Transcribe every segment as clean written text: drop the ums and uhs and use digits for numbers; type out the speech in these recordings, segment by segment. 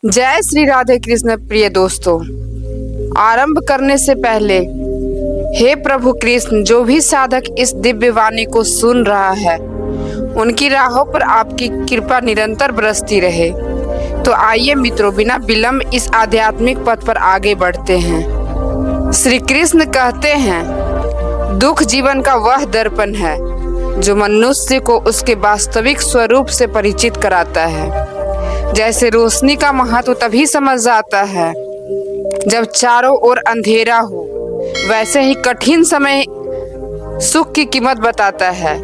जय श्री राधे कृष्ण। प्रिय दोस्तों, आरंभ करने से पहले हे प्रभु कृष्ण, जो भी साधक इस दिव्य वाणी को सुन रहा है उनकी राहों पर आपकी कृपा निरंतर बरसती रहे। तो आइए मित्रों, बिना विलंब इस आध्यात्मिक पथ पर आगे बढ़ते हैं। श्री कृष्ण कहते हैं, दुख जीवन का वह दर्पण है जो मनुष्य को उसके वास्तविक स्वरूप से परिचित कराता है। जैसे रोशनी का महत्व तभी समझ आता है जब चारों ओर अंधेरा हो, वैसे ही कठिन समय सुख की कीमत बताता है।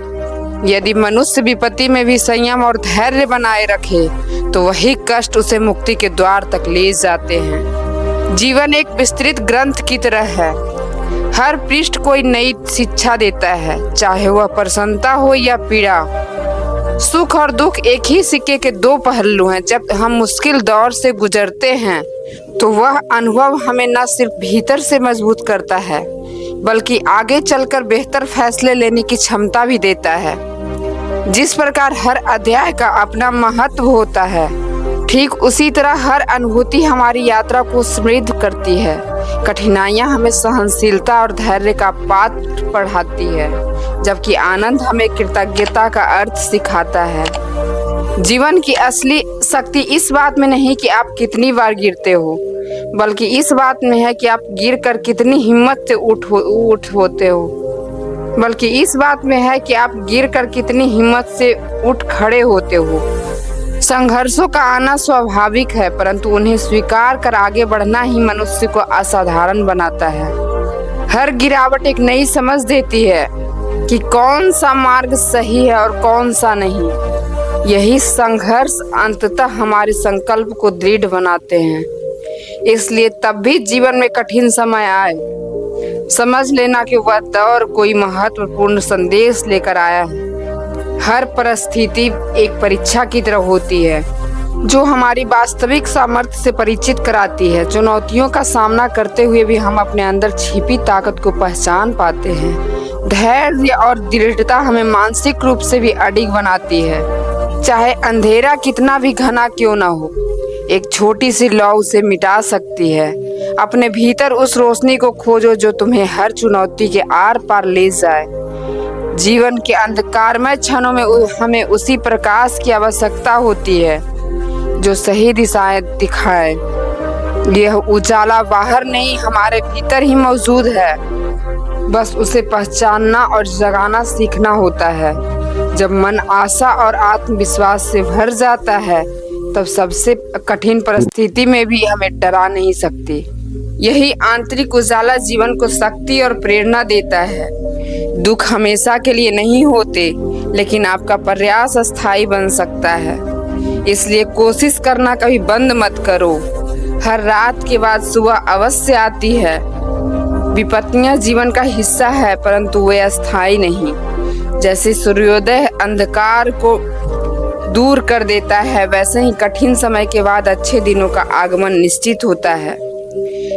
यदि मनुष्य विपत्ति में भी संयम और धैर्य बनाए रखे तो वही कष्ट उसे मुक्ति के द्वार तक ले जाते हैं। जीवन एक विस्तृत ग्रंथ की तरह है। हर पृष्ठ कोई नई शिक्षा देता है, चाहे वह प्रसन्नता हो या पीड़ा। सुख और दुख एक ही सिक्के के दो पहलू हैं। जब हम मुश्किल दौर से गुजरते हैं तो वह अनुभव हमें न सिर्फ भीतर से मजबूत करता है बल्कि आगे चलकर बेहतर फैसले लेने की क्षमता भी देता है। जिस प्रकार हर अध्याय का अपना महत्व होता है, ठीक उसी तरह हर अनुभूति हमारी यात्रा को समृद्ध करती है। कठिनाइयाँ हमें सहनशीलता और धैर्य का पाठ पढ़ाती है, जबकि आनंद हमें कृतज्ञता का अर्थ सिखाता है। जीवन की असली शक्ति इस बात में नहीं कि आप कितनी बार गिरते हो, बल्कि इस बात में है कि आप गिर कर कितनी हिम्मत से उठ खड़े होते हो। संघर्षों का आना स्वाभाविक है, परंतु उन्हें स्वीकार कर आगे बढ़ना ही मनुष्य को असाधारण बनाता है। हर गिरावट एक नई समझ देती है कि कौन सा मार्ग सही है और कौन सा नहीं। यही संघर्ष अंततः हमारे संकल्प को दृढ़ बनाते हैं। इसलिए तब भी जीवन में कठिन समय आए, समझ लेना कि वह दौर कोई महत्वपूर्ण संदेश लेकर आया है। हर परिस्थिति एक परीक्षा की तरह होती है जो हमारी वास्तविक सामर्थ्य से परिचित कराती है। चुनौतियों का सामना करते हुए भी हम अपने अंदर छिपी ताकत को पहचान पाते हैं। धैर्य और दृढ़ता हमें मानसिक रूप से भी अडिग बनाती है। चाहे अंधेरा कितना भी घना क्यों ना हो, एक छोटी सी लौ उसे मिटा सकती है। अपने भीतर उस रोशनी को खोजो जो तुम्हें हर चुनौती के आर पार ले जाए। जीवन के अंधकारमय क्षणों में हमें उसी प्रकाश की आवश्यकता होती है जो सही दिशाएं दिखाए। यह उजाला बाहर नहीं, हमारे भीतर ही मौजूद है। बस उसे पहचानना और जगाना सीखना होता है। जब मन आशा और आत्मविश्वास से भर जाता है, तब सबसे कठिन परिस्थिति में भी हमें डरा नहीं सकती। यही आंतरिक उजाला जीवन को शक्ति और प्रेरणा देता है। दुख हमेशा के लिए नहीं होते, लेकिन आपका प्रयास अस्थायी बन सकता है। इसलिए कोशिश करना कभी बंद मत करो। हर रात के बाद सुबह अवश्य आती है। विपत्तियां जीवन का हिस्सा है, परंतु वे अस्थायी नहीं। जैसे सूर्योदय अंधकार को दूर कर देता है, वैसे ही कठिन समय के बाद अच्छे दिनों का आगमन निश्चित होता है।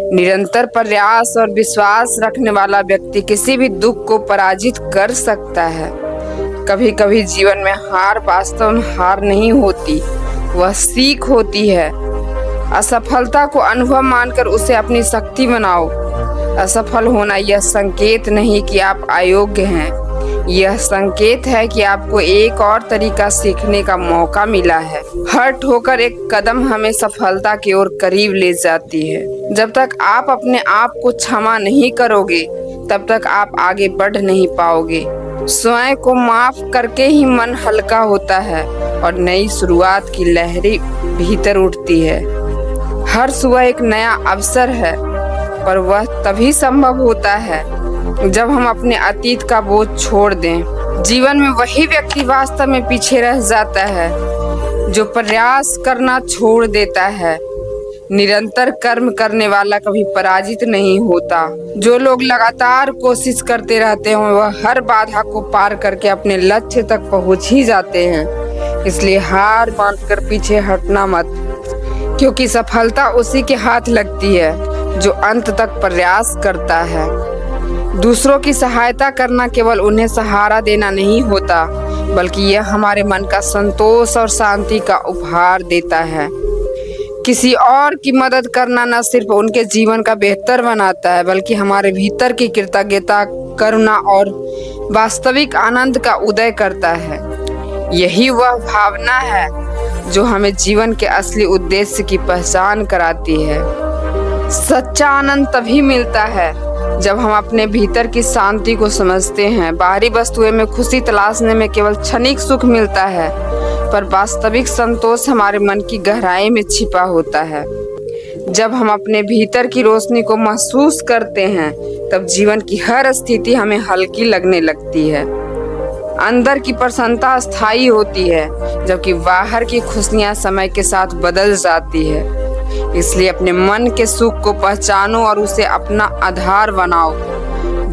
निरंतर प्रयास और विश्वास रखने वाला व्यक्ति किसी भी दुख को पराजित कर सकता है। कभी कभी जीवन में हार वास्तव में हार नहीं होती, वह सीख होती है। असफलता को अनुभव मानकर उसे अपनी शक्ति बनाओ। असफल होना यह संकेत नहीं कि आप अयोग्य हैं, यह संकेत है कि आपको एक और तरीका सीखने का मौका मिला है। हर ठोकर एक कदम हमें सफलता की ओर करीब ले जाती है। जब तक आप अपने आप को क्षमा नहीं करोगे, तब तक आप आगे बढ़ नहीं पाओगे। स्वयं को माफ करके ही मन हल्का होता है और नई शुरुआत की लहरें भीतर उठती है। हर सुबह एक नया अवसर है, पर वह तभी संभव होता है जब हम अपने अतीत का बोझ छोड़ दें। जीवन में वही व्यक्ति वास्तव में पीछे रह जाता है जो प्रयास करना छोड़ देता है। निरंतर कर्म करने वाला कभी पराजित नहीं होता। जो लोग लगातार कोशिश करते रहते हैं वह हर बाधा को पार करके अपने लक्ष्य तक पहुंच ही जाते हैं। इसलिए हार मानकर पीछे हटना मत, क्योंकि सफलता उसी के हाथ लगती है जो अंत तक प्रयास करता है। दूसरों की सहायता करना केवल उन्हें सहारा देना नहीं होता, बल्कि यह हमारे मन का संतोष और शांति का उपहार देता है। किसी और की मदद करना न सिर्फ उनके जीवन का बेहतर बनाता है बल्कि हमारे भीतर की कृतज्ञता, करुणा और वास्तविक आनंद का उदय करता है। यही वह भावना है जो हमें जीवन के असली उद्देश्य की पहचान कराती है। सच्चा आनंद तभी मिलता है जब हम अपने भीतर की शांति को समझते हैं। बाहरी वस्तुओं में खुशी तलाशने में केवल क्षणिक सुख मिलता है, पर वास्तविक संतोष हमारे मन की गहराई में छिपा होता है। जब हम अपने भीतर की रोशनी को महसूस करते हैं तब जीवन की हर स्थिति हमें हल्की लगने लगती है। अंदर की प्रसन्नता स्थायी होती है जबकि बाहर की खुशियां समय के साथ बदल जाती है। इसलिए अपने मन के सुख को पहचानो और उसे अपना आधार बनाओ।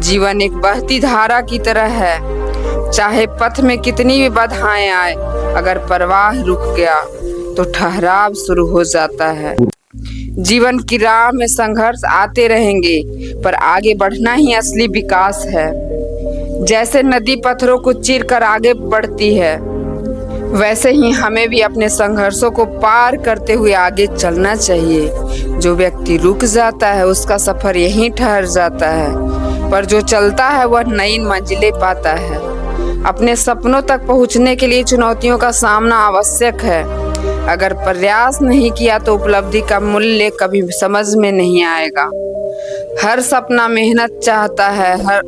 जीवन एक बहती धारा की तरह है, चाहे पथ में कितनी भी बाधाएं आए, अगर प्रवाह रुक गया तो ठहराव शुरू हो जाता है। जीवन की राह में संघर्ष आते रहेंगे, पर आगे बढ़ना ही असली विकास है। जैसे नदी पत्थरों को चीर कर आगे बढ़ती है, वैसे ही हमें भी अपने संघर्षों को पार करते हुए आगे चलना चाहिए। जो व्यक्ति रुक जाता है उसका सफर यहीं ठहर जाता है, पर जो चलता है वह नई मंजिलें पाता है। अपने सपनों तक पहुंचने के लिए चुनौतियों का सामना आवश्यक है। अगर प्रयास नहीं किया तो उपलब्धि का मूल्य कभी समझ में नहीं आएगा। हर सपना मेहनत चाहता है, हर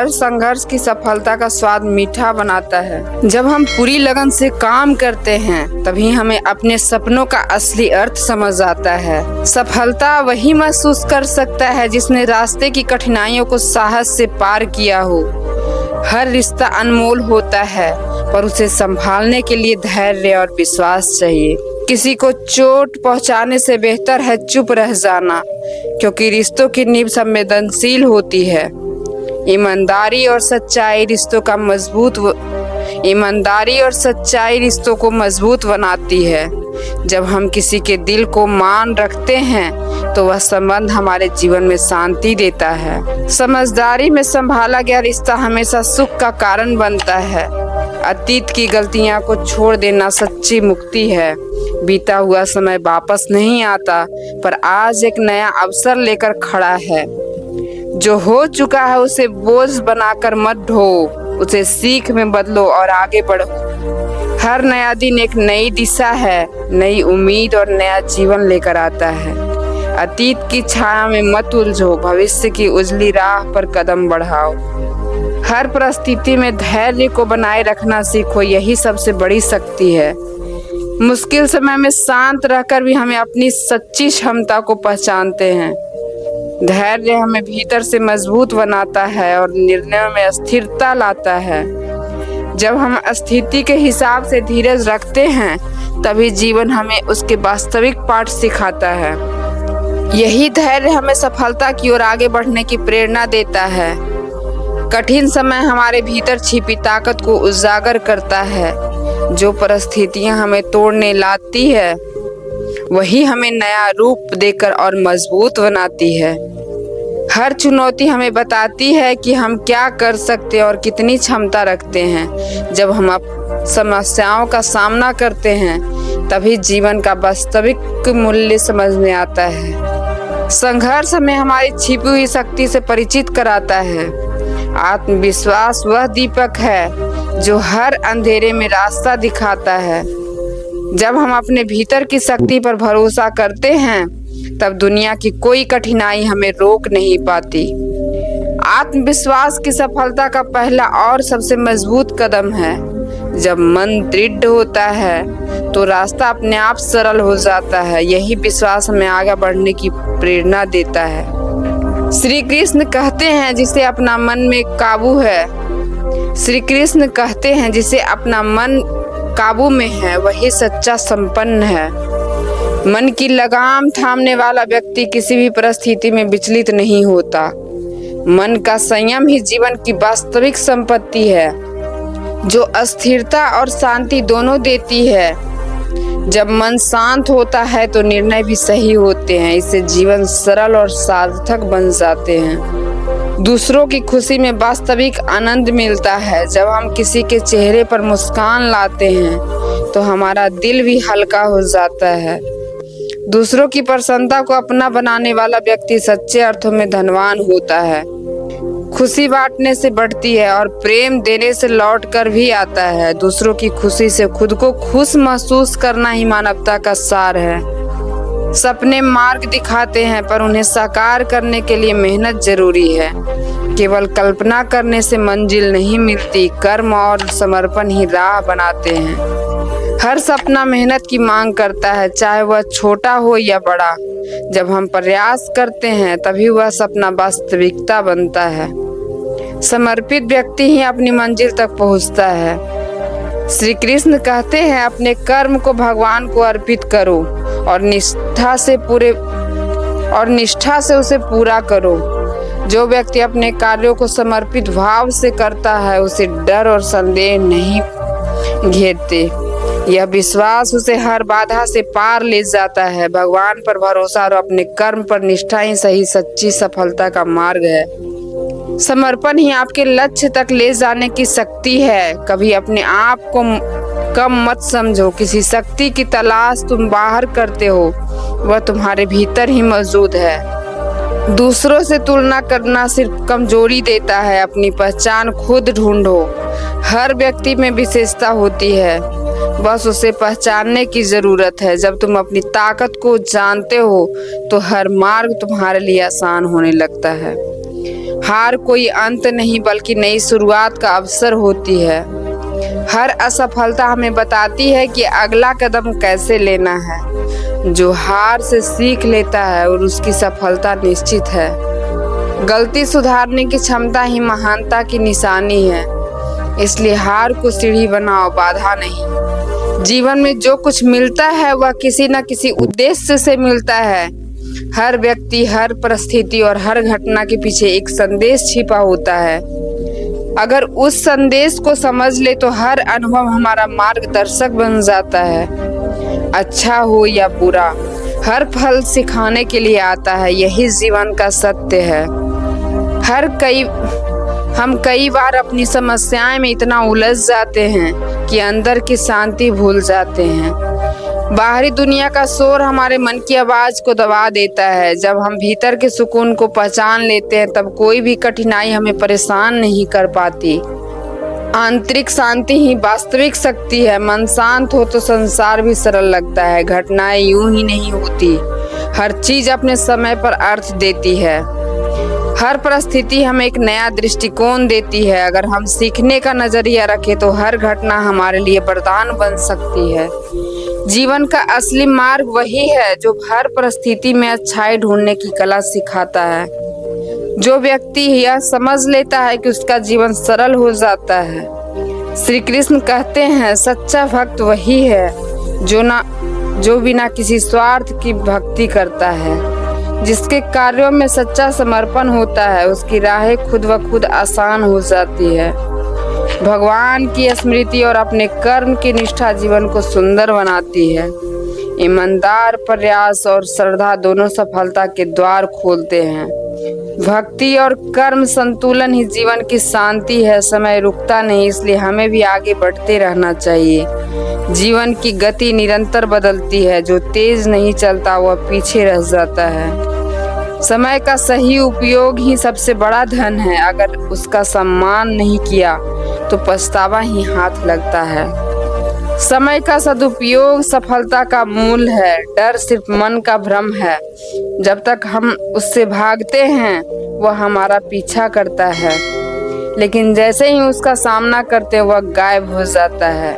संघर्ष की सफलता का स्वाद मीठा बनाता है। जब हम पूरी लगन से काम करते हैं तभी हमें अपने सपनों का असली अर्थ समझ आता है। सफलता वही महसूस कर सकता है जिसने रास्ते की कठिनाइयों को साहस से पार किया हो। हर रिश्ता अनमोल होता है, पर उसे संभालने के लिए धैर्य और विश्वास चाहिए। किसी को चोट पहुंचाने से बेहतर है चुप रह जाना, क्योंकि रिश्तों की नींव संवेदनशील होती है। ईमानदारी और सच्चाई रिश्तों को मजबूत बनाती है। जब हम किसी के दिल को मान रखते हैं तो वह संबंध हमारे जीवन में शांति देता है। समझदारी में संभाला गया रिश्ता हमेशा सुख का कारण बनता है। अतीत की गलतियां को छोड़ देना सच्ची मुक्ति है। बीता हुआ समय वापस नहीं आता, पर आज एक नया अवसर लेकर खड़ा है। जो हो चुका है उसे बोझ बनाकर मत ढो, उसे सीख में बदलो और आगे बढ़ो। हर नया दिन एक नई दिशा है, नई उम्मीद और नया जीवन लेकर आता है। अतीत की छाया में मत उलझो, भविष्य की उजली राह पर कदम बढ़ाओ। हर परिस्थिति में धैर्य को बनाए रखना सीखो, यही सबसे बड़ी शक्ति है। मुश्किल समय में शांत रहकर भी हमें अपनी सच्ची क्षमता को पहचानते हैं। धैर्य हमें भीतर से मजबूत बनाता है और निर्णयों में स्थिरता लाता है। जब हम स्थिति के हिसाब से धीरज रखते हैं तभी जीवन हमें उसके वास्तविक पाठ सिखाता है। यही धैर्य हमें सफलता की ओर आगे बढ़ने की प्रेरणा देता है। कठिन समय हमारे भीतर छिपी ताकत को उजागर करता है। जो परिस्थितियां हमें तोड़ने लाती है वही हमें नया रूप देकर और मजबूत बनाती है। हर चुनौती हमें बताती है कि हम क्या कर सकते और कितनी क्षमता रखते हैं। जब हम समस्याओं का सामना करते हैं तभी जीवन का वास्तविक मूल्य समझ में आता है। संघर्ष हमें हमारी छिपी हुई शक्ति से परिचित कराता है। आत्मविश्वास वह दीपक है जो हर अंधेरे में रास्ता दिखाता है। जब हम अपने भीतर की शक्ति पर भरोसा करते हैं तब दुनिया की कोई कठिनाई हमें रोक नहीं पाती। आत्मविश्वास की सफलता का पहला और सबसे मजबूत कदम है। जब मन दृढ़ होता है तो रास्ता अपने आप सरल हो जाता है। यही विश्वास हमें आगे बढ़ने की प्रेरणा देता है। श्री कृष्ण कहते हैं जिसे अपना मन में काबू है, श्री कृष्ण कहते हैं जिसे अपना मन काबू में है वही सच्चा संपन्न है। मन की लगाम थामने वाला व्यक्ति किसी भी परिस्थिति में विचलित नहीं होता। मन का संयम ही जीवन की वास्तविक संपत्ति है, जो अस्थिरता और शांति दोनों देती है। जब मन शांत होता है तो निर्णय भी सही होते हैं। इससे जीवन सरल और सार्थक बन जाते हैं। दूसरों की खुशी में वास्तविक आनंद मिलता है। जब हम किसी के चेहरे पर मुस्कान लाते हैं तो हमारा दिल भी हल्का हो जाता है। दूसरों की प्रसन्नता को अपना बनाने वाला व्यक्ति सच्चे अर्थों में धनवान होता है। खुशी बांटने से बढ़ती है और प्रेम देने से लौट कर भी आता है। दूसरों की खुशी से खुद को खुश महसूस करना ही मानवता का सार है। सपने मार्ग दिखाते हैं, पर उन्हें साकार करने के लिए मेहनत जरूरी है। केवल कल्पना करने से मंजिल नहीं मिलती, कर्म और समर्पण ही राह बनाते हैं। हर सपना मेहनत की मांग करता है, चाहे वह छोटा हो या बड़ा। जब हम प्रयास करते हैं तभी वह सपना वास्तविकता बनता है। समर्पित व्यक्ति ही अपनी मंजिल तक पहुंचता है। श्री कृष्ण कहते हैं, अपने कर्म को भगवान को अर्पित करो और निष्ठा से उसे पूरा करो। जो व्यक्ति अपने कार्यों को समर्पित भाव से करता है, उसे डर और संदेह नहीं घेरते। यह विश्वास उसे हर बाधा से पार ले जाता है। भगवान पर भरोसा और अपने कर्म पर निष्ठा ही सही सच्ची सफलता का मार्ग है। समर्पण ही आपके लक्ष्य तक ले जाने की शक्ति है। कभी अपने आप को कम मत समझो। किसी शक्ति की तलाश तुम बाहर करते हो, वह तुम्हारे भीतर ही मौजूद है। दूसरों से तुलना करना सिर्फ कमजोरी देता है। अपनी पहचान खुद ढूंढो। हर व्यक्ति में विशेषता होती है, बस उसे पहचानने की जरूरत है। जब तुम अपनी ताकत को जानते हो तो हर मार्ग तुम्हारे लिए आसान होने लगता है। हार कोई अंत नहीं, बल्कि नई शुरुआत का अवसर होती है। हर असफलता हमें बताती है कि अगला कदम कैसे लेना है। जो हार से सीख लेता है और उसकी सफलता निश्चित है। गलती सुधारने की क्षमता ही महानता की निशानी है। इसलिए हार को सीढ़ी बनाओ, बाधा नहीं। जीवन में जो कुछ मिलता है वह किसी न किसी उद्देश्य से मिलता है। हर व्यक्ति, हर परिस्थिति और हर घटना के पीछे एक संदेश छिपा होता है। अगर उस संदेश को समझ ले तो हर अनुभव हमारा मार्गदर्शक बन जाता है। अच्छा हो या बुरा, हर फल सिखाने के लिए आता है। यही जीवन का सत्य है। हम कई बार अपनी समस्याएं में इतना उलझ जाते हैं कि अंदर की शांति भूल जाते हैं। बाहरी दुनिया का शोर हमारे मन की आवाज को दबा देता है। जब हम भीतर के सुकून को पहचान लेते हैं, तब कोई भी कठिनाई हमें परेशान नहीं कर पाती। आंतरिक शांति ही वास्तविक शक्ति है। मन शांत हो तो संसार भी सरल लगता है। घटनाएं यूं ही नहीं होती, हर चीज अपने समय पर अर्थ देती है। हर परिस्थिति हमें एक नया दृष्टिकोण देती है। अगर हम सीखने का नजरिया रखें तो हर घटना हमारे लिए वरदान बन सकती है। जीवन का असली मार्ग वही है जो हर परिस्थिति में अच्छाई ढूंढने की कला सिखाता है। जो व्यक्ति यह समझ लेता है कि उसका जीवन सरल हो जाता है। श्री कृष्ण कहते हैं, सच्चा भक्त वही है जो बिना किसी स्वार्थ की भक्ति करता है। जिसके कार्यों में सच्चा समर्पण होता है, उसकी राहें खुद व खुद आसान हो जाती है। भगवान की स्मृति और अपने कर्म की निष्ठा जीवन को सुंदर बनाती है। ईमानदार प्रयास और श्रद्धा दोनों सफलता के द्वार खोलते हैं। भक्ति और कर्म संतुलन ही जीवन की शांति है। समय रुकता नहीं, इसलिए हमें भी आगे बढ़ते रहना चाहिए। जीवन की गति निरंतर बदलती है। जो तेज नहीं चलता वह पीछे रह जाता है। समय का सही उपयोग ही सबसे बड़ा धन है। अगर उसका सम्मान नहीं किया तो पछतावा ही हाथ लगता है। समय का सदुपयोग सफलता का मूल है। डर सिर्फ मन का भ्रम है। जब तक हम उससे भागते हैं वह हमारा पीछा करता है, लेकिन जैसे ही उसका सामना करते वह गायब हो जाता है।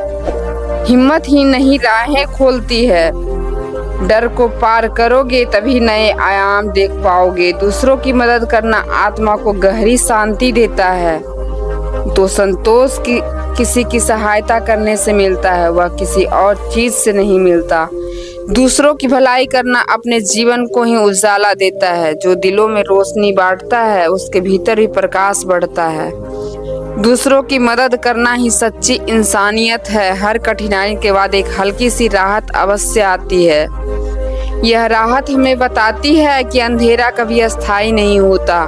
हिम्मत ही नहीं राहें खोलती है। डर को पार करोगे तभी नए आयाम देख पाओगे। दूसरों की मदद करना आत्मा को गहरी शांति देता है। तो संतोष किसी की सहायता करने से मिलता है, वह किसी और चीज से नहीं मिलता। दूसरों की भलाई करना अपने जीवन को ही उजाला देता है। जो दिलों में रोशनी बांटता है उसके भीतर ही प्रकाश बढ़ता है। दूसरों की मदद करना ही सच्ची इंसानियत है। हर कठिनाई के बाद एक हल्की सी राहत अवश्य आती है। यह राहत हमें बताती है कि अंधेरा कभी अस्थायी नहीं होता।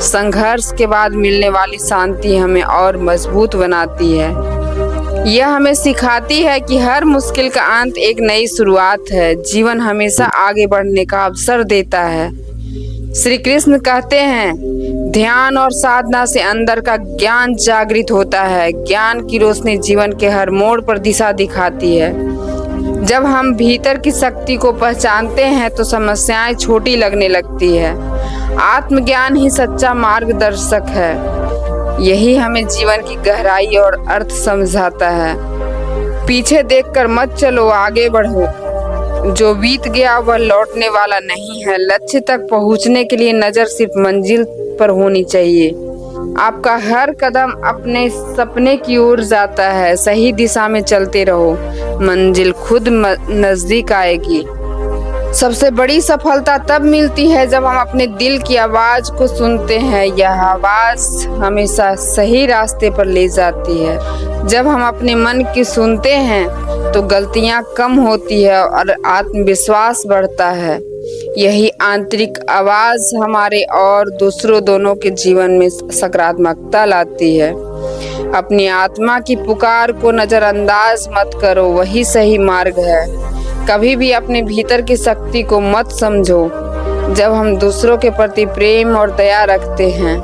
संघर्ष के बाद मिलने वाली शांति हमें और मजबूत बनाती है। यह हमें सिखाती है कि हर मुश्किल का अंत एक नई शुरुआत है। जीवन हमेशा आगे बढ़ने का अवसर देता है। श्री कृष्ण कहते हैं, ध्यान और साधना से अंदर का ज्ञान जागृत होता है। ज्ञान की रोशनी जीवन के हर मोड़ पर दिशा दिखाती है। जब हम भीतर की शक्ति को पहचानते हैं तो समस्याएं छोटी लगने लगती है। आत्मज्ञान ही सच्चा मार्गदर्शक है। यही हमें जीवन की गहराई और अर्थ समझाता है। पीछे देखकर मत चलो, आगे बढ़ो। जो बीत गया वह लौटने वाला नहीं है। लक्ष्य तक पहुंचने के लिए नजर सिर्फ मंजिल पर होनी चाहिए। आपका हर कदम अपने सपने की ओर जाता है। सही दिशा में चलते रहो, मंजिल खुद नजदीक आएगी। सबसे बड़ी सफलता तब मिलती है जब हम अपने दिल की आवाज को सुनते हैं। यह आवाज हमेशा सही रास्ते पर ले जाती है। जब हम अपने मन की सुनते हैं तो गलतियां कम होती है और आत्मविश्वास बढ़ता है। यही आंतरिक आवाज हमारे और दूसरों दोनों के जीवन में सकारात्मकता लाती है। अपनी आत्मा की पुकार को नजरअंदाज मत करो, वही सही मार्ग है। कभी भी अपने भीतर की शक्ति को मत समझो। जब हम दूसरों के प्रति प्रेम और दया रखते हैं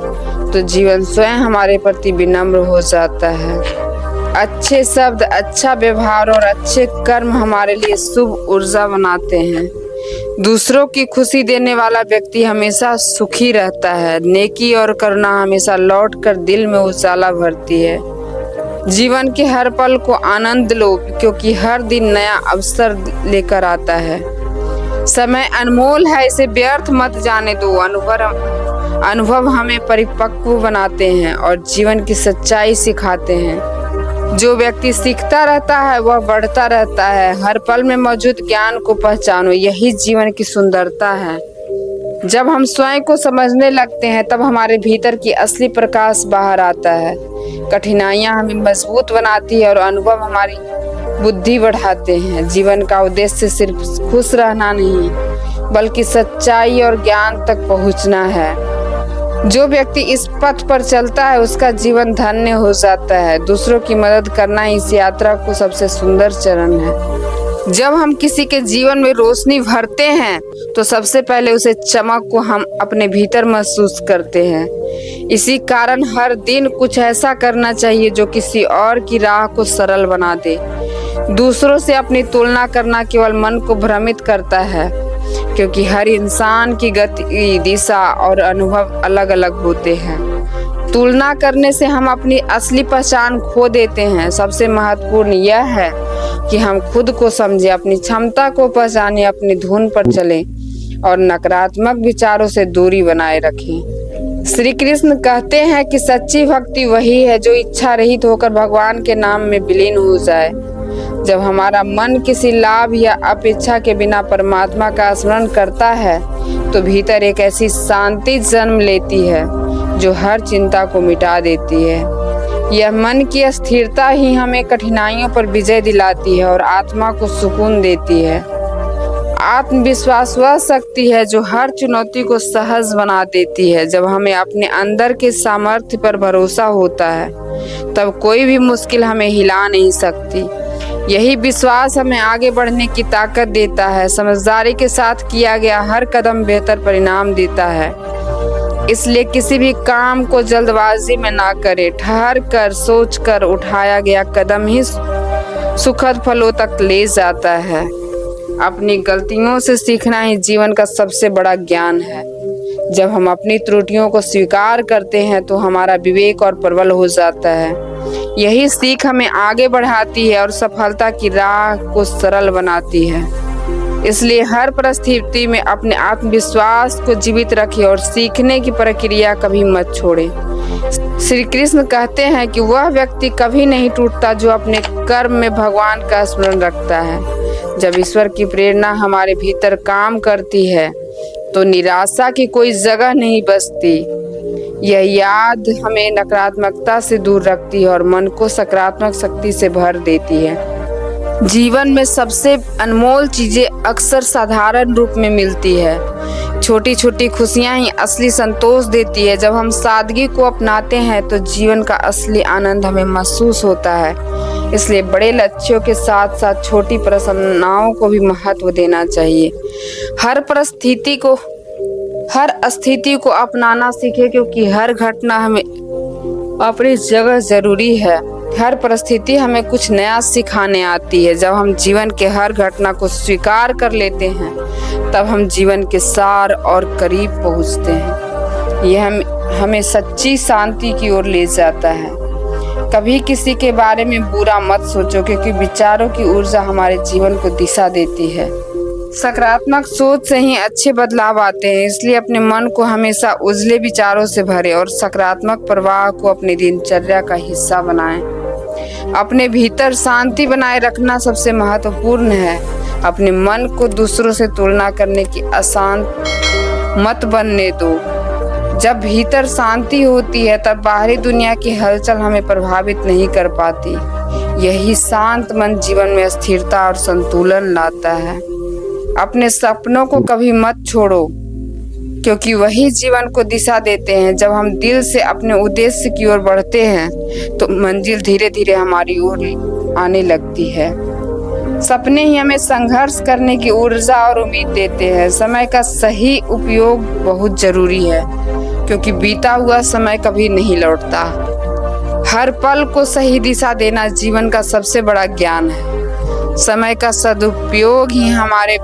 तो जीवन स्वयं हमारे प्रति विनम्र हो जाता है। अच्छे शब्द, अच्छा व्यवहार और अच्छे कर्म हमारे लिए शुभ ऊर्जा बनाते हैं। दूसरों की खुशी देने वाला व्यक्ति हमेशा सुखी रहता है। नेकी और करुणा हमेशा लौट कर दिल में उजाला भरती है। जीवन के हर पल को आनंद लो, क्योंकि हर दिन नया अवसर लेकर आता है। समय अनमोल है, इसे व्यर्थ मत जाने दो। अनुभव हमें परिपक्व बनाते हैं और जीवन की सच्चाई सिखाते हैं। जो व्यक्ति सीखता रहता है वह बढ़ता रहता है। हर पल में मौजूद ज्ञान को पहचानो, यही जीवन की सुंदरता है। जब हम स्वयं को समझने लगते हैं तब हमारे भीतर की असली प्रकाश बाहर आता है। कठिनाइयां हमें मजबूत बनाती है और अनुभव हमारी बुद्धि बढ़ाते हैं। जीवन का उद्देश्य सिर्फ खुश रहना नहीं, बल्कि सच्चाई और ज्ञान तक पहुंचना है। जो व्यक्ति इस पथ पर चलता है उसका जीवन धन्य हो जाता है। दूसरों की मदद करना इस यात्रा को सबसे सुंदर चरण है। जब हम किसी के जीवन में रोशनी भरते हैं तो सबसे पहले उसे चमक को हम अपने भीतर महसूस करते हैं। इसी कारण हर दिन कुछ ऐसा करना चाहिए जो किसी और की राह को सरल बना दे। दूसरों से अपनी तुलना करना केवल मन को भ्रमित करता है, क्योंकि हर इंसान की गति, दिशा और अनुभव अलग अलग होते हैं। तुलना करने से हम अपनी असली पहचान खो देते हैं। सबसे महत्वपूर्ण यह है कि हम खुद को समझें, अपनी क्षमता को पहचानें, अपनी धुन पर चलें और नकारात्मक विचारों से दूरी बनाए रखें। श्री कृष्ण कहते हैं कि सच्ची भक्ति वही है जो इच्छा रहित होकर भगवान के नाम में विलीन हो जाए। जब हमारा मन किसी लाभ या अपेक्षा के बिना परमात्मा का स्मरण करता है तो भीतर एक ऐसी शांति जन्म लेती है जो हर चिंता को मिटा देती है। यह मन की स्थिरता ही हमें कठिनाइयों पर विजय दिलाती है और आत्मा को सुकून देती है। आत्मविश्वास वह शक्ति है जो हर चुनौती को सहज बना देती है। जब हमें अपने अंदर के सामर्थ्य पर भरोसा होता है तब कोई भी मुश्किल हमें हिला नहीं सकती। यही विश्वास हमें आगे बढ़ने की ताकत देता है। समझदारी के साथ किया गया हर कदम बेहतर परिणाम देता है। इसलिए किसी भी काम को जल्दबाजी में ना करें। ठहर कर सोच कर उठाया गया कदम ही सुखद फलों तक ले जाता है। अपनी गलतियों से सीखना ही जीवन का सबसे बड़ा ज्ञान है। जब हम अपनी त्रुटियों को स्वीकार करते हैं तो हमारा विवेक और प्रबल हो जाता है। यही सीख हमें आगे बढ़ाती है और सफलता की राह को सरल बनाती है। इसलिए हर परिस्थिति में अपने आत्मविश्वास को जीवित रखें और सीखने की प्रक्रिया कभी मत छोड़ें। श्री कृष्ण कहते हैं कि वह व्यक्ति कभी नहीं टूटता जो अपने कर्म में भगवान का स्मरण रखता है। जब ईश्वर की प्रेरणा हमारे भीतर काम करती है तो निराशा की कोई जगह नहीं बचती। यह याद हमें नकारात्मकता से दूर रखती है और मन को सकारात्मक शक्ति से भर देती है। जीवन में सबसे अनमोल चीजें अक्सर साधारण रूप में मिलती है। छोटी छोटी खुशियां ही असली संतोष देती है। जब हम सादगी को अपनाते हैं तो जीवन का असली आनंद हमें महसूस होता है। इसलिए बड़े लक्ष्यों के साथ साथ छोटी प्रसन्नताओं को भी महत्व देना चाहिए। हर स्थिति को अपनाना सीखे, क्योंकि हर घटना हमें अपनी जगह जरूरी है। हर परिस्थिति हमें कुछ नया सिखाने आती है। जब हम जीवन के हर घटना को स्वीकार कर लेते हैं, तब हम जीवन के सार और करीब पहुंचते हैं। यह हमें सच्ची शांति की ओर ले जाता है। कभी किसी के बारे में बुरा मत सोचो, क्योंकि विचारों की ऊर्जा हमारे जीवन को दिशा देती है। सकारात्मक सोच से ही अच्छे बदलाव आते हैं, इसलिए अपने मन को हमेशा उजले विचारों से भरें और सकारात्मक प्रवाह को अपनी दिनचर्या का हिस्सा बनाएं। अपने भीतर शांति बनाए रखना सबसे महत्वपूर्ण है। अपने मन को दूसरों से तुलना करने की अशांत मत बनने दो। जब भीतर शांति होती है, तब बाहरी दुनिया की हलचल हमें प्रभावित नहीं कर पाती। यही शांत मन जीवन में स्थिरता और संतुलन लाता है। अपने सपनों को कभी मत छोड़ो, क्योंकि वही जीवन को दिशा देते हैं। जब हम दिल से अपने उद्देश्य की ओर बढ़ते हैं, तो मंजिल धीरे धीरे हमारी ओर आने लगती है। सपने ही हमें संघर्ष करने की ऊर्जा और उम्मीद देते हैं। समय का सही उपयोग बहुत जरूरी है, क्योंकि बीता हुआ समय कभी नहीं लौटता। हर पल को सही दिशा देना जीवन का सबसे बड़ा ज्ञान है। समय का सदुपयोग ही हमारे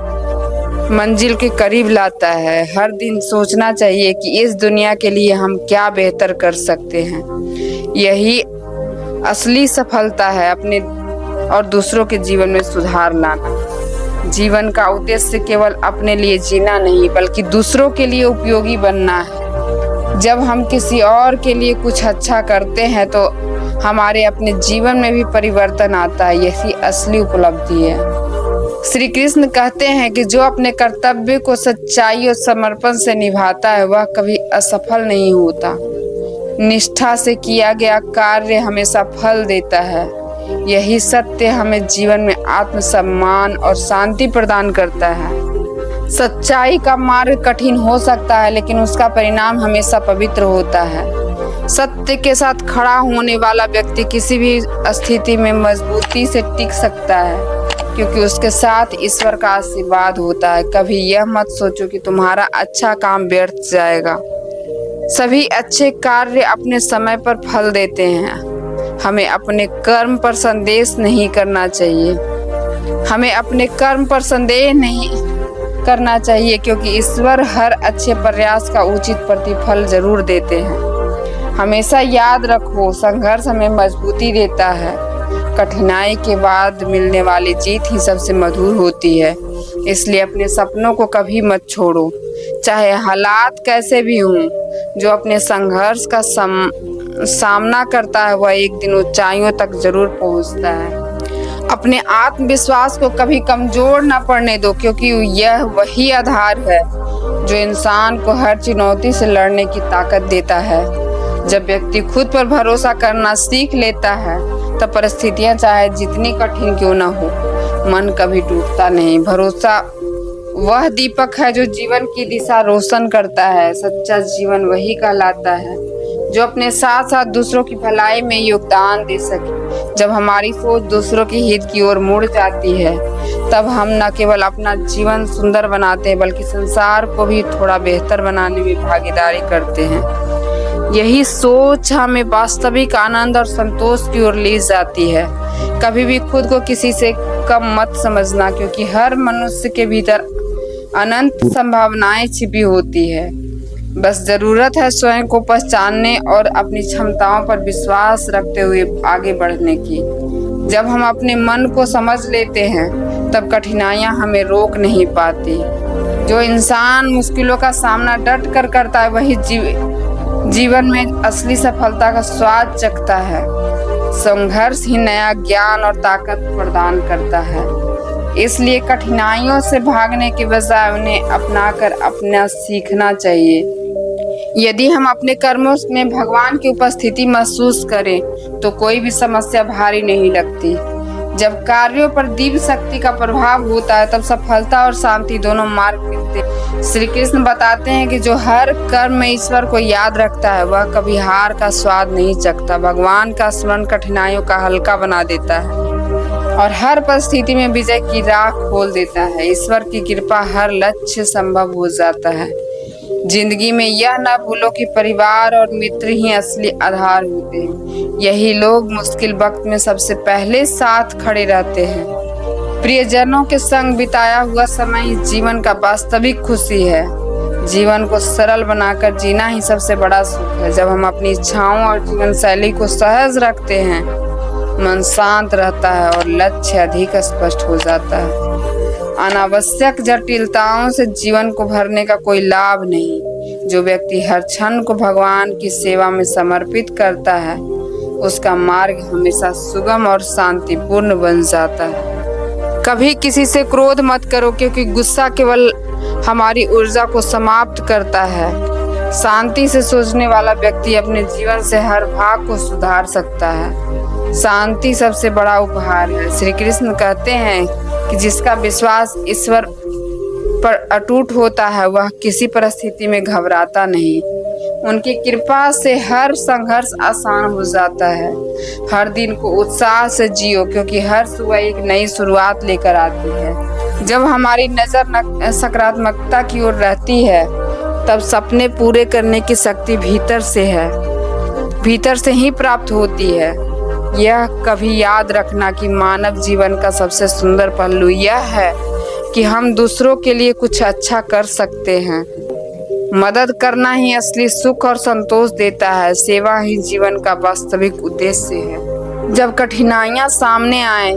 मंजिल के करीब लाता है। हर दिन सोचना चाहिए कि इस दुनिया के लिए हम क्या बेहतर कर सकते हैं। यही असली सफलता है, अपने और दूसरों के जीवन में सुधार लाना। जीवन का उद्देश्य केवल अपने लिए जीना नहीं, बल्कि दूसरों के लिए उपयोगी बनना है। जब हम किसी और के लिए कुछ अच्छा करते हैं, तो हमारे अपने जीवन में भी परिवर्तन आता है। यही असली उपलब्धि है। श्री कृष्ण कहते हैं कि जो अपने कर्तव्य को सच्चाई और समर्पण से निभाता है, वह कभी असफल नहीं होता। निष्ठा से किया गया कार्य हमेशा फल देता है। यही सत्य हमें जीवन में आत्मसम्मान और शांति प्रदान करता है। सच्चाई का मार्ग कठिन हो सकता है, लेकिन उसका परिणाम हमेशा पवित्र होता है। सत्य के साथ खड़ा होने वाला व्यक्ति किसी भी स्थिति में मजबूती से टिक सकता है, क्योंकि उसके साथ ईश्वर का आशीर्वाद होता है। कभी यह मत सोचो कि तुम्हारा अच्छा काम व्यर्थ जाएगा। सभी अच्छे कार्य अपने समय पर फल देते हैं। हमें अपने कर्म पर संदेह नहीं करना चाहिए, क्योंकि ईश्वर हर अच्छे प्रयास का उचित प्रतिफल जरूर देते हैं। हमेशा याद रखो, संघर्ष हमें मजबूती देता है। कठिनाई के बाद मिलने वाली जीत ही सबसे मधुर होती है। इसलिए अपने सपनों को कभी मत छोड़ो, चाहे हालात कैसे भी हों। जो अपने संघर्ष का सामना करता है, वह एक दिन ऊंचाइयों तक जरूर पहुंचता है। अपने आत्मविश्वास को कभी कमजोर न पड़ने दो, क्योंकि यह वही आधार है जो इंसान को हर चुनौती से लड़ने की ताकत देता है। जब व्यक्ति खुद पर भरोसा करना सीख लेता है, तब परिस्थितियां चाहे जितनी कठिन क्यों न हो, मन कभी टूटता नहीं। भरोसा वह दीपक है जो जीवन की दिशा रोशन करता है। सच्चा जीवन वही कहलाता है जो अपने साथ साथ दूसरों की भलाई में योगदान दे सके। जब हमारी सोच दूसरों के हित की ओर मुड़ जाती है, तब हम न केवल अपना जीवन सुंदर बनाते हैं, बल्कि संसार को भी थोड़ा बेहतर बनाने में भागीदारी करते हैं। यही सोच हमें वास्तविक आनंद और संतोष की ओर ले जाती है। कभी भी खुद को किसी से कम मत समझना, क्योंकि हर मनुष्य के भीतर अनंत संभावनाएं छिपी होती है। बस जरूरत है स्वयं को पहचानने और अपनी क्षमताओं पर विश्वास रखते हुए आगे बढ़ने की। जब हम अपने मन को समझ लेते हैं, तब कठिनाइयां हमें रोक नहीं पाती। जो इंसान मुश्किलों का सामना डट कर करता है, वही जीवन में असली सफलता का स्वाद चखता है। संघर्ष ही नया ज्ञान और ताकत प्रदान करता है। इसलिए कठिनाइयों से भागने के बजाय उन्हें अपनाकर अपना सीखना चाहिए। यदि हम अपने कर्मों में भगवान की उपस्थिति महसूस करें, तो कोई भी समस्या भारी नहीं लगती। जब कार्यों पर दिव्य शक्ति का प्रभाव होता है, तब सफलता और शांति दोनों मार्ग मिलते हैं। श्री कृष्ण बताते हैं कि जो हर कर्म में ईश्वर को याद रखता है वह कभी हार का स्वाद नहीं चखता। भगवान का स्मरण कठिनाइयों का हल्का बना देता है और हर परिस्थिति में विजय की राह खोल देता है। ईश्वर की कृपा हर लक्ष्य संभव हो जाता है। जिंदगी में यह न भूलो कि परिवार और मित्र ही असली आधार होते हैं। यही लोग मुश्किल वक्त में सबसे पहले साथ खड़े रहते हैं। प्रियजनों के संग बिताया हुआ समय ही जीवन का वास्तविक खुशी है। जीवन को सरल बनाकर जीना ही सबसे बड़ा सुख है। जब हम अपनी इच्छाओं और जीवन शैली को सहज रखते हैं, मन शांत रहता है और लक्ष्य अधिक स्पष्ट हो जाता है। अनावश्यक जटिलताओं से जीवन को भरने का कोई लाभ नहीं। जो व्यक्ति हर क्षण को भगवान की सेवा में समर्पित करता है, उसका मार्ग हमेशा सुगम और शांतिपूर्ण बन जाता है। कभी किसी से क्रोध मत करो, क्योंकि गुस्सा केवल हमारी ऊर्जा को समाप्त करता है। शांति से सोचने वाला व्यक्ति अपने जीवन से हर भाग को सुधार सकता है। शांति सबसे बड़ा उपहार है। श्री कृष्ण कहते हैं कि जिसका विश्वास ईश्वर पर अटूट होता है वह किसी परिस्थिति में घबराता नहीं। उनकी कृपा से हर संघर्ष आसान हो जाता है। हर दिन को उत्साह से जियो, क्योंकि हर सुबह एक नई शुरुआत लेकर आती है। जब हमारी नजर सकारात्मकता की ओर रहती है, तब सपने पूरे करने की शक्ति भीतर से ही प्राप्त होती है। यह कभी याद रखना कि मानव जीवन का सबसे सुंदर पहलू यह है कि हम दूसरों के लिए कुछ अच्छा कर सकते हैं। मदद करना ही असली सुख और संतोष देता है। सेवा ही जीवन का वास्तविक उद्देश्य है। जब कठिनाइयां सामने आए,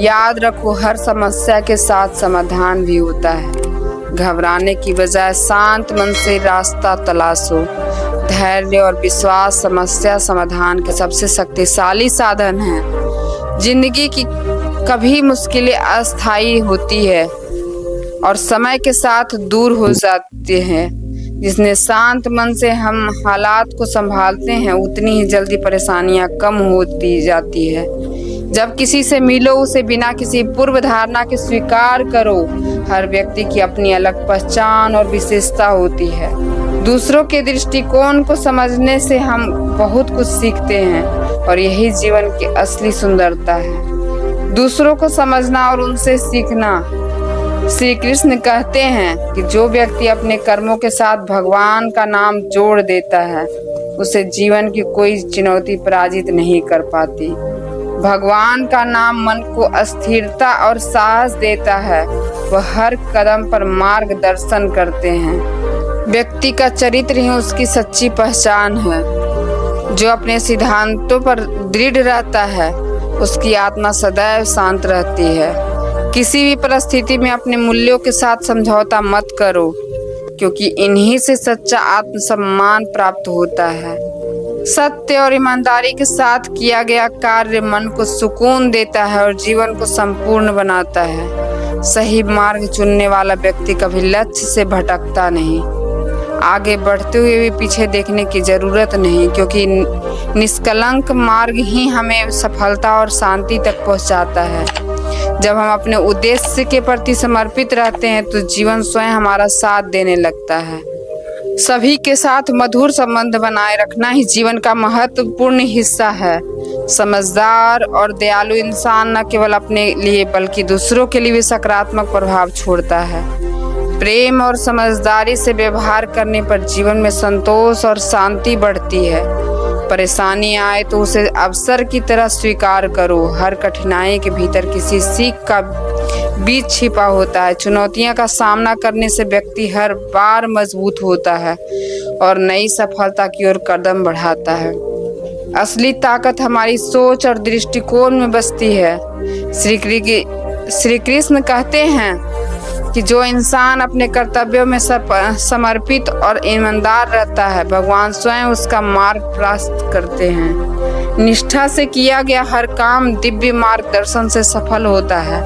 याद रखो हर समस्या के साथ समाधान भी होता है। घबराने की बजाय शांत मन से रास्ता तलाशो। धैर्य और विश्वास समस्या समाधान के सबसे शक्तिशाली साधन हैं। जिंदगी की कभी मुश्किलें अस्थायी होती है और समय के साथ दूर हो जाते हैं। जितने शांत मन से हम हालात को संभालते हैं, उतनी ही जल्दी परेशानियां कम होती जाती है। जब किसी से मिलो, उसे बिना किसी पूर्व धारणा के स्वीकार करो। हर व्यक्ति की अपनी अलग पहचान और विशेषता होती है। दूसरों के दृष्टिकोण को समझने से हम बहुत कुछ सीखते हैं और यही जीवन की असली सुंदरता है। दूसरों को समझना और उनसे सीखना। श्री कृष्ण कहते हैं कि जो व्यक्ति अपने कर्मों के साथ भगवान का नाम जोड़ देता है, उसे जीवन की कोई चुनौती पराजित नहीं कर पाती। भगवान का नाम मन को स्थिरता और साहस देता है। वह हर कदम पर मार्गदर्शन करते हैं। व्यक्ति का चरित्र ही उसकी सच्ची पहचान है। जो अपने सिद्धांतों पर दृढ़ रहता है, उसकी आत्मा सदैव शांत रहती है। किसी भी परिस्थिति में अपने मूल्यों के साथ समझौता मत करो, क्योंकि इन्हीं से सच्चा आत्मसम्मान प्राप्त होता है। सत्य और ईमानदारी के साथ किया गया कार्य मन को सुकून देता है और जीवन को संपूर्ण बनाता है। सही मार्ग चुनने वाला व्यक्ति कभी लक्ष्य से भटकता नहीं। आगे बढ़ते हुए भी पीछे देखने की जरूरत नहीं, क्योंकि निष्कलंक मार्ग ही हमें सफलता और शांति तक पहुंचाता है। जब हम अपने उद्देश्य के प्रति समर्पित रहते हैं, तो जीवन स्वयं हमारा साथ देने लगता है। सभी के साथ मधुर संबंध बनाए रखना ही जीवन का महत्वपूर्ण हिस्सा है। समझदार और दयालु इंसान न केवल अपने लिए बल्कि दूसरों के लिए भी सकारात्मक प्रभाव छोड़ता है। प्रेम और समझदारी से व्यवहार करने पर जीवन में संतोष और शांति बढ़ती है। परेशानी आए तो उसे अवसर की तरह स्वीकार करो। हर कठिनाई के भीतर किसी सीख का बीज छिपा होता है। चुनौतियों का सामना करने से व्यक्ति हर बार मजबूत होता है और नई सफलता की ओर कदम बढ़ाता है। असली ताकत हमारी सोच और दृष्टिकोण में बसती है। श्री कृष्ण कहते हैं कि जो इंसान अपने कर्तव्यों में समर्पित और ईमानदार रहता है, भगवान स्वयं उसका मार्ग प्राप्त करते हैं। निष्ठा से किया गया हर काम दिव्य मार्गदर्शन से सफल होता है।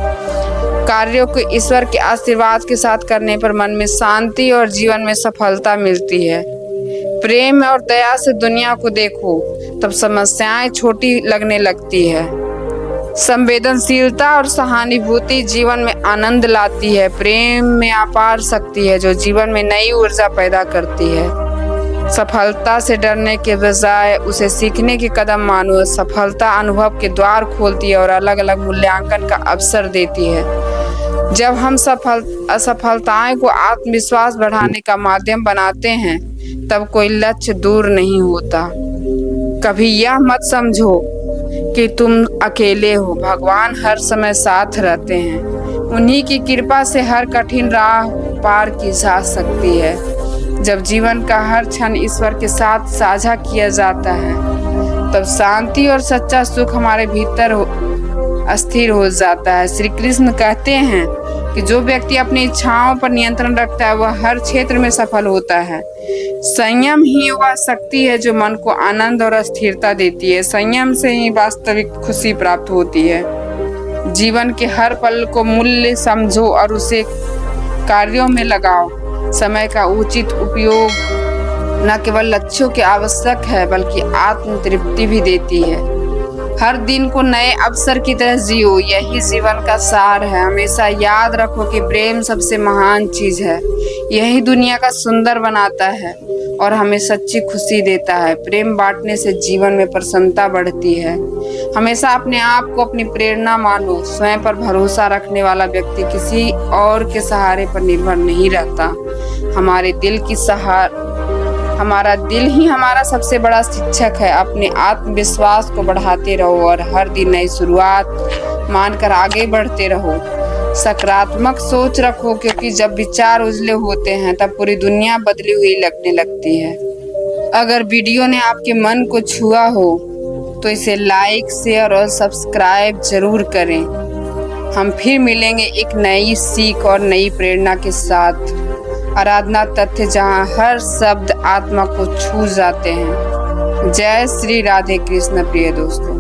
कार्यों को ईश्वर के आशीर्वाद के साथ करने पर मन में शांति और जीवन में सफलता मिलती है। प्रेम और दया से दुनिया को देखो, तब समस्याएं छोटी लगने लगती है। संवेदनशीलता और सहानुभूति जीवन में आनंद लाती है। प्रेम में अपार शक्ति है जो जीवन में नई ऊर्जा पैदा करती है। सफलता से डरने के बजाय उसे सीखने के कदम मानो। सफलता अनुभव के द्वार खोलती है और अलग अलग मूल्यांकन का अवसर देती है। जब हम असफलताएं को आत्मविश्वास बढ़ाने का माध्यम बनाते हैं तब कोई लक्ष्य दूर नहीं होता। कभी यह मत समझो कि तुम अकेले हो, भगवान हर समय साथ रहते हैं। उन्हीं की कृपा से हर कठिन राह पार की जा सकती है। जब जीवन का हर क्षण ईश्वर के साथ साझा किया जाता है तब शांति और सच्चा सुख हमारे भीतर अस्थिर हो जाता है। श्री कृष्ण कहते हैं कि जो व्यक्ति अपनी इच्छाओं पर नियंत्रण रखता है वह हर क्षेत्र में सफल होता है। संयम ही वह शक्ति है जो मन को आनंद और स्थिरता देती है। संयम से ही वास्तविक खुशी प्राप्त होती है। जीवन के हर पल को मूल्य समझो और उसे कार्यों में लगाओ। समय का उचित उपयोग न केवल लक्ष्यों के आवश्यक है बल्कि आत्म तृप्ति भी देती है। हर दिन को नए अवसर की तरह जियो, यही जीवन का सार है। हमेशा याद रखो कि प्रेम सबसे महान चीज है। यही दुनिया का सुंदर बनाता है और हमें सच्ची खुशी देता है। प्रेम बांटने से जीवन में प्रसन्नता बढ़ती है। हमेशा अपने आप को अपनी प्रेरणा मानो। स्वयं पर भरोसा रखने वाला व्यक्ति किसी और के सहारे पर निर्भर नहीं रहता। हमारा दिल ही हमारा सबसे बड़ा शिक्षक है। अपने आत्मविश्वास को बढ़ाते रहो और हर दिन नई शुरुआत मानकर आगे बढ़ते रहो। सकारात्मक सोच रखो क्योंकि जब विचार उजले होते हैं तब पूरी दुनिया बदली हुई लगने लगती है। अगर वीडियो ने आपके मन को छुआ हो तो इसे लाइक, शेयर और सब्सक्राइब जरूर करें। हम फिर मिलेंगे एक नई सीख और नई प्रेरणा के साथ। आराधना तथ्य जहाँ हर शब्द आत्मा को छू जाते हैं। जय श्री राधे कृष्ण प्रिय दोस्तों।